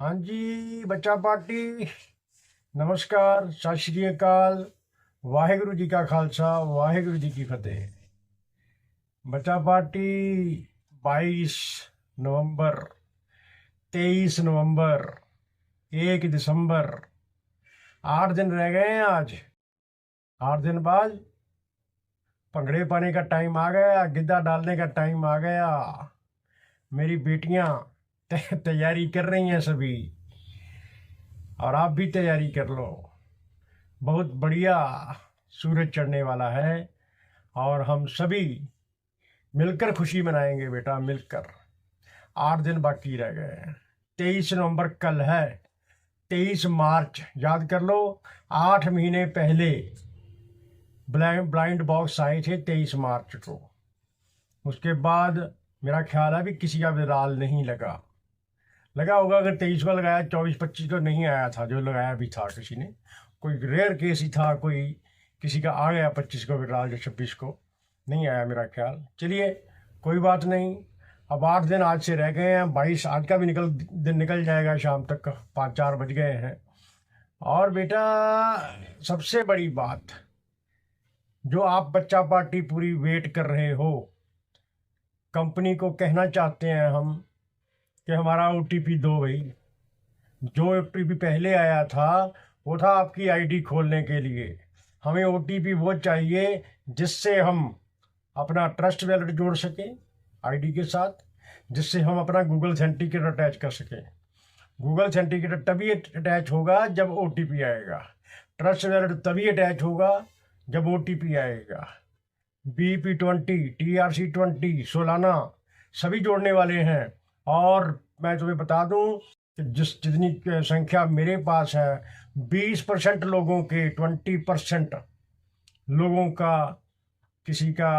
हाँ जी बच्चा पार्टी। नमस्कार, सत श्री अकाल। वाहेगुरु जी का खालसा, वाहेगुरु जी की फतेह। बच्चा पार्टी 22 नवंबर, 23 नवंबर, 1 दिसंबर, 8 दिन रह गए हैं। आज 8 दिन बाद भंगड़े पाने का टाइम आ गया, गिद्दा डालने का टाइम आ गया। मेरी बेटियां तैयारी कर रही हैं सभी, और आप भी तैयारी कर लो। बहुत बढ़िया सूरज चढ़ने वाला है और हम सभी मिलकर खुशी मनाएंगे बेटा, मिलकर। 8 दिन बाकी रह गए हैं। 23 नवंबर कल है। 23 मार्च याद कर लो, 8 महीने पहले ब्लाइंड बॉक्स आए थे 23 मार्च को। उसके बाद मेरा ख्याल है भी किसी का विराल नहीं लगा। लगा होगा अगर 23 को लगाया, 24-25 को नहीं आया था। जो लगाया भी था किसी ने, कोई रेयर केस ही था, कोई किसी का आ गया 25 को विराल, जो 26 को नहीं आया मेरा ख्याल। चलिए कोई बात नहीं। अब 8 दिन आज से रह गए हैं। 22 आज का भी दिन निकल जाएगा शाम तक, 5-4 बज गए हैं। और बेटा सबसे बड़ी बात जो आप बच्चा पार्टी पूरी वेट कर रहे हो, कंपनी को कहना चाहते हैं हम कि हमारा OTP दो भाई। जो OTP पहले आया था वो था आपकी आईडी खोलने के लिए। हमें OTP वो चाहिए जिससे हम अपना ट्रस्ट वैलेट जोड़ सकें आईडी के साथ, जिससे हम अपना गूगल ऑथेंटिकेटर अटैच कर सकें। गूगल ऑथेंटिकेटर तभी अटैच होगा जब OTP आएगा। ट्रस्ट वैलेट तभी अटैच होगा जब OTP आएगा। BP20, TRC20, सोलाना सभी जोड़ने वाले हैं। और मैं तुम्हें बता दूं कि जितनी संख्या मेरे पास है, 20% लोगों के, 20% लोगों का किसी का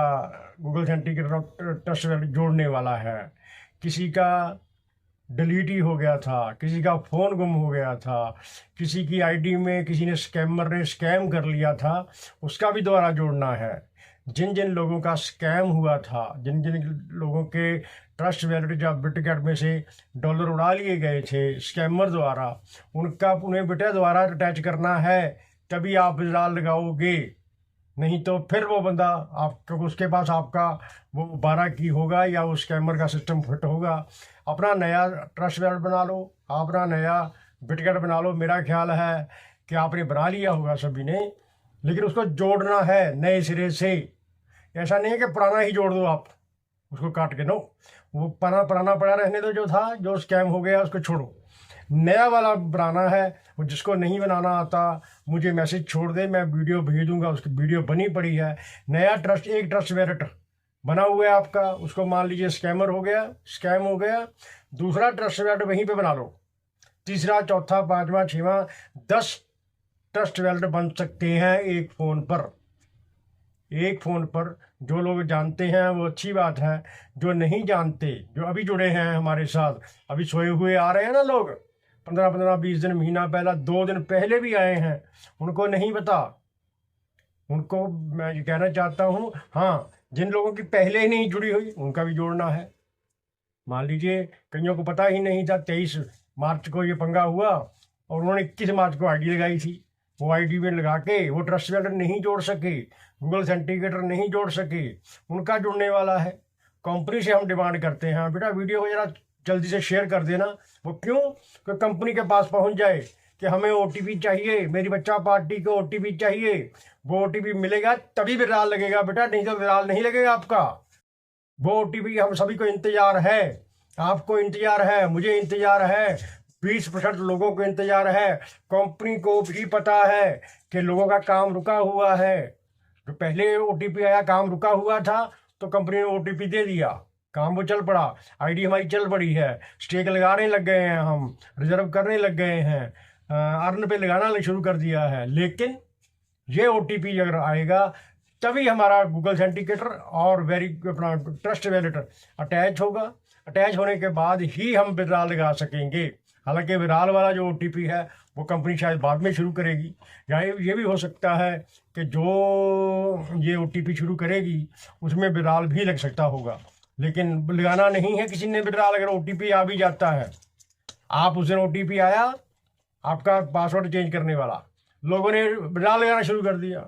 गूगल ऑथेंटिकेटर ट्रस्ट वैलेट जोड़ने वाला है। किसी का डिलीट ही हो गया था, किसी का फ़ोन गुम हो गया था, किसी की आईडी में किसी ने स्कैमर ने स्कैम कर लिया था, उसका भी दोबारा जोड़ना है। जिन जिन लोगों का स्कैम हुआ था, जिन जिन लोगों के ट्रस्ट वैलेट या बिटकैट में से डॉलर उड़ा लिए गए थे स्कैमर द्वारा, उन्हें बेटा दोबारा अटैच करना है, तभी आप विड्रॉल लगाओगे। नहीं तो फिर वो बंदा आपका, उसके पास आपका वो 12 की होगा या वो स्कैमर का सिस्टम फिट होगा। अपना नया ट्रस्ट वैलेट बना लो, अपना नया बिटकैट बना लो। मेरा ख्याल है कि आपने बना लिया होगा सभी ने, लेकिन उसको जोड़ना है नए सिरे से। ऐसा नहीं है कि पुराना ही जोड़ दो आप उसको काट के। नो, वो पुराना पड़ा रहने दो। जो था, जो स्कैम हो गया उसको छोड़ो, नया वाला बनाना है। वो जिसको नहीं बनाना आता मुझे मैसेज छोड़ दे, मैं वीडियो भेज दूंगा। उसकी वीडियो बनी पड़ी है। नया एक ट्रस्ट वैलेट बना हुआ है आपका, उसको मान लीजिए स्कैमर हो गया, स्कैम हो गया, दूसरा ट्रस्ट वैलेट वहीं पे बना लो। तीसरा, चौथा, पांचवा, छठवां, 10 ट्रस्ट वैलेट बन सकते हैं एक फ़ोन पर। एक फ़ोन पर जो लोग जानते हैं वो अच्छी बात है, जो नहीं जानते, जो अभी जुड़े हैं हमारे साथ, अभी सोए हुए आ रहे हैं ना लोग, 15-15, 20 दिन, महीना पहला, 2 दिन पहले भी आए हैं, उनको नहीं पता। उनको मैं ये कहना चाहता हूँ, हाँ, जिन लोगों की पहले ही नहीं जुड़ी हुई उनका भी जोड़ना है। मान लीजिए कईयों को पता ही नहीं था, 23 मार्च को ये पंगा हुआ और उन्होंने 21 मार्च को आईडी लगाई थी। वो आईडी में लगा के वो ट्रस्ट वैलेट नहीं जोड़ सके, गूगल ऑथेंटिकेटर नहीं जोड़ सके, उनका जुड़ने वाला है। कंपनी से हम डिमांड करते हैं, बेटा वीडियो को जरा जल्दी से शेयर कर देना। वो क्यों? कि कंपनी के पास पहुंच जाए कि हमें OTP चाहिए, मेरी बच्चा पार्टी को OTP चाहिए। वो OTP मिलेगा तभी विड्रॉल लगेगा बेटा, नहीं तो विड्रॉल नहीं लगेगा आपका। वो OTP हम सभी को इंतजार है, आपको इंतजार है, मुझे इंतजार है, 20% लोगों को इंतजार है। कंपनी को भी पता है कि लोगों का काम रुका हुआ है। जो पहले OTP आया, काम रुका हुआ था, तो कंपनी ने OTP दे दिया, काम वो चल पड़ा, आईडी हमारी चल पड़ी है, स्टेक लगाने लग गए हैं, हम रिजर्व करने लग गए हैं, अर्न पे लगाना शुरू कर दिया है। लेकिन ये OTP अगर आएगा तभी हमारा गूगल ऑथेंटिकेटर और अपना ट्रस्ट वैलेट अटैच होगा। अटैच होने के बाद ही हम विड्रॉल लगा सकेंगे। हालांकि विड्रॉल वाला जो OTP है वो कंपनी शायद बाद में शुरू करेगी, या ये भी हो सकता है कि जो ये OTP शुरू करेगी उसमें विड्रॉल भी लग सकता होगा। लेकिन लगाना नहीं है किसी ने विड्रॉल। अगर OTP आ भी जाता है, आप उस दिन OTP आया आपका पासवर्ड चेंज करने वाला, लोगों ने विड्रॉल लगाना शुरू कर दिया।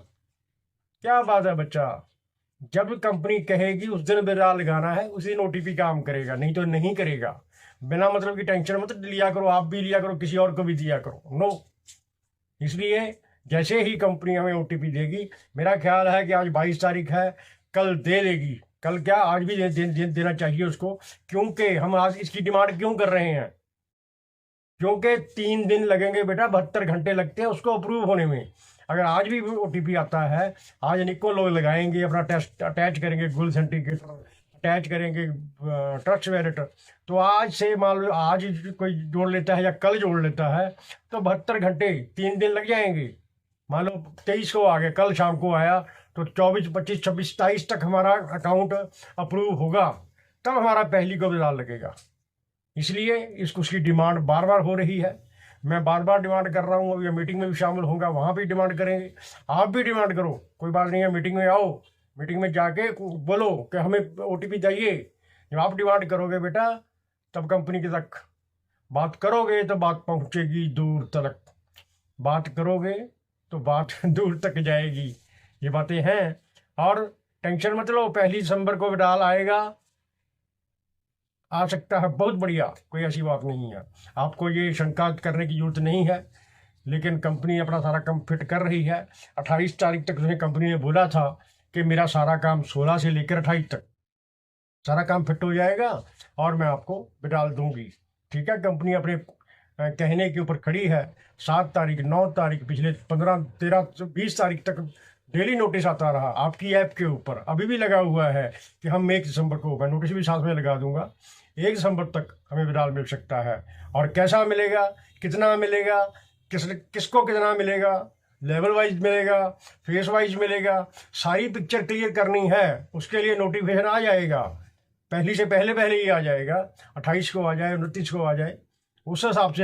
क्या बात है बच्चा, जब कंपनी कहेगी उस दिन विड्रॉल लगाना है उसी दिन OTP काम करेगा, नहीं तो नहीं करेगा। बिना मतलब की टेंशन मत लिया करो, आप भी लिया करो, किसी और को भी दिया करो, नो। इसलिए जैसे ही कंपनी हमें OTP देगी, मेरा ख्याल है कि आज 22 तारीख है, कल दे देगी। कल क्या, आज भी देना चाहिए उसको, क्योंकि हम आज इसकी डिमांड क्यों कर रहे हैं, क्योंकि 3 दिन लगेंगे बेटा, 72 घंटे लगते हैं उसको अप्रूव होने में। अगर आज भी OTP आता है, आज निको लोग लगाएंगे, अपना टेस्ट अटैच करेंगे, गुल सेंटिकेटर अटैच करेंगे, ट्रस्ट वैलेट, तो आज से मान लो आज कोई जोड़ लेता है या कल जोड़ लेता है तो 72 घंटे 3 दिन लग जाएंगे। मान लो 23 को आ गया, कल शाम को आया तो 24, 25, 26, 27 तक हमारा अकाउंट अप्रूव होगा, तब हमारा पहली को विड्रॉल लगेगा। इसलिए उसकी डिमांड बार बार हो रही है, मैं बार बार डिमांड कर रहा हूँ। अभी मीटिंग में भी शामिल होगा, वहाँ भी डिमांड करेंगे। आप भी डिमांड करो, कोई बात नहीं है, मीटिंग में आओ, मीटिंग में जाके बोलो कि हमें OTP चाहिए। जब आप डिमांड करोगे बेटा, तब कंपनी के तक बात करोगे तो बात पहुँचेगी दूर तक, बात करोगे तो बात दूर तक जाएगी। ये बातें हैं, और टेंशन मत लो, 1 दिसंबर को विड्रॉल आएगा, आ सकता है, बहुत बढ़िया, कोई ऐसी बात नहीं है, आपको ये शंका करने की जरूरत नहीं है। लेकिन कंपनी अपना सारा काम फिट कर रही है। 28 तारीख तक उसने कंपनी ने बोला था कि मेरा सारा काम 16 से लेकर 28 तक सारा काम फिट हो जाएगा और मैं आपको विड्रॉल दूंगी। ठीक है, कंपनी अपने कहने के ऊपर खड़ी है। 7 तारीख, 9 तारीख, पिछले 15, 13, 20 तारीख तक डेली नोटिस आता रहा आपकी ऐप के ऊपर। अभी भी लगा हुआ है कि हम 1 दिसंबर को, मैं नोटिस भी साथ में लगा दूंगा, 1 दिसंबर तक हमें विड्रॉल मिल सकता है। और कैसा मिलेगा, कितना मिलेगा, किसको कितना मिलेगा, लेवल वाइज मिलेगा, फेस वाइज मिलेगा, सारी पिक्चर क्लियर करनी है। उसके लिए नोटिफिकेशन आ जाएगा, पहले से पहले ही आ जाएगा, 28 को आ जाए, 29 को आ जाए, उस हिसाब से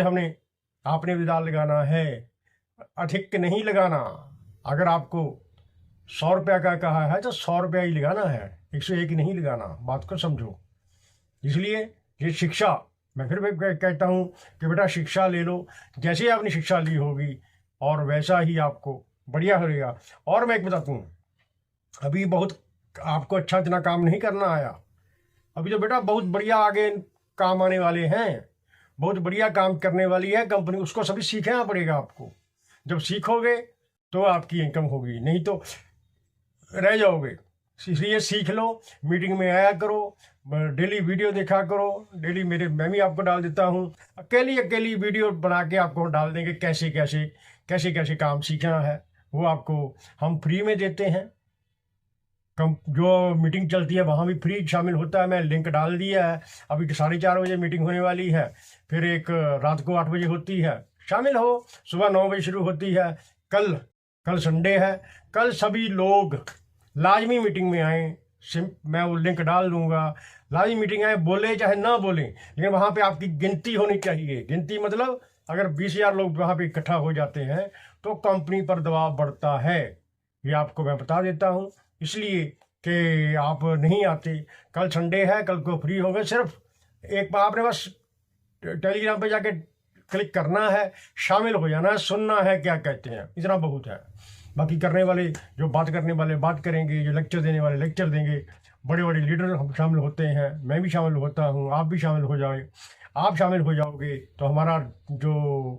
आपने विड्रॉल लगाना है, अधिक नहीं लगाना। अगर आपको 100 रुपया का कहा है तो 100 रुपया ही लगाना है, 101 नहीं लगाना, बात को समझो। इसलिए ये शिक्षा, मैं फिर भी कहता हूँ कि बेटा शिक्षा ले लो, जैसे ही आपने शिक्षा ली होगी और वैसा ही आपको बढ़िया होगा। और मैं एक बताता हूँ, अभी बहुत आपको अच्छा इतना काम नहीं करना आया, अभी तो बेटा बहुत बढ़िया आगे काम आने वाले हैं, बहुत बढ़िया काम करने वाली है कंपनी, उसको सभी सीखना पड़ेगा आपको। जब सीखोगे तो आपकी इनकम होगी, नहीं तो रह जाओगे। इसलिए सीख लो, मीटिंग में आया करो, डेली वीडियो देखा करो, डेली मैं भी आपको डाल देता हूँ, अकेली वीडियो बना के आपको डाल देंगे, कैसे काम सीखना है वो आपको हम फ्री में देते हैं। जो मीटिंग चलती है वहाँ भी फ्री शामिल होता है, मैं लिंक डाल दिया है। अभी 4:30 बजे मीटिंग होने वाली है, फिर एक रात को 8 बजे होती है, शामिल हो। सुबह 9 बजे शुरू होती है। कल संडे है, कल सभी लोग लाजमी मीटिंग में आए, मैं वो लिंक डाल दूंगा, लाजमी मीटिंग आए, बोले चाहे ना बोले, लेकिन वहाँ पे आपकी गिनती होनी चाहिए। गिनती मतलब अगर 20,000 लोग वहाँ पे इकट्ठा हो जाते हैं तो कंपनी पर दबाव बढ़ता है, ये आपको मैं बता देता हूँ। इसलिए कि आप नहीं आते, कल संडे है, कल को फ्री होंगे। सिर्फ एक बार आपने बस टेलीग्राम पे जाके क्लिक करना है, शामिल हो जाना है, सुनना है क्या कहते हैं, इतना बहुत है। बाकी करने वाले, जो बात करने वाले बात करेंगे, जो लेक्चर देने वाले लेक्चर देंगे, बड़े बड़े लीडर हम शामिल होते हैं, मैं भी शामिल होता हूँ, आप भी शामिल हो जाए। आप शामिल हो जाओगे तो हमारा जो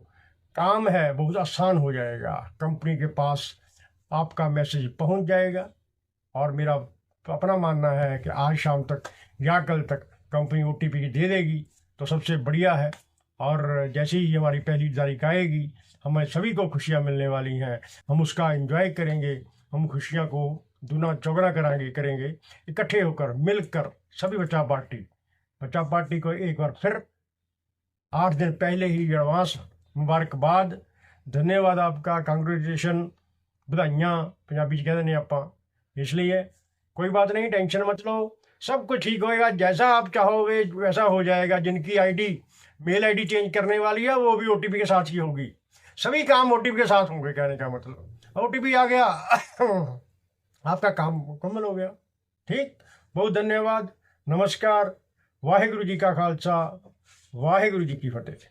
काम है बहुत आसान हो जाएगा, कंपनी के पास आपका मैसेज पहुँच जाएगा। और मेरा अपना मानना है कि आज शाम तक या कल तक कंपनी OTP दे देगी तो सबसे बढ़िया है। और जैसे ही हमारी पहली तारीख आएगी, हमें सभी को खुशियाँ मिलने वाली हैं, हम उसका एंजॉय करेंगे, हम खुशियाँ को दूना चौगुना करेंगे इकट्ठे होकर, मिलकर सभी बच्चा पार्टी को एक बार फिर 8 दिन पहले ही एडवांस मुबारकबाद, धन्यवाद आपका, कांग्रेचुलेशन, बधाइयाँ पंजाबी च कहते हैं आप। इसलिए कोई बात नहीं, टेंशन मत लो, सब कुछ ठीक होएगा, जैसा आप चाहोगे वैसा हो जाएगा। जिनकी मेल आईडी चेंज करने वाली है वो भी OTP के साथ ही होगी, सभी काम OTP के साथ होंगे। कहने का मतलब OTP आ गया आपका काम मुकम्मल हो गया। ठीक, बहुत धन्यवाद, नमस्कार, वाहिगुरु जी का खालसा, वाहिगुरु जी की फतेह।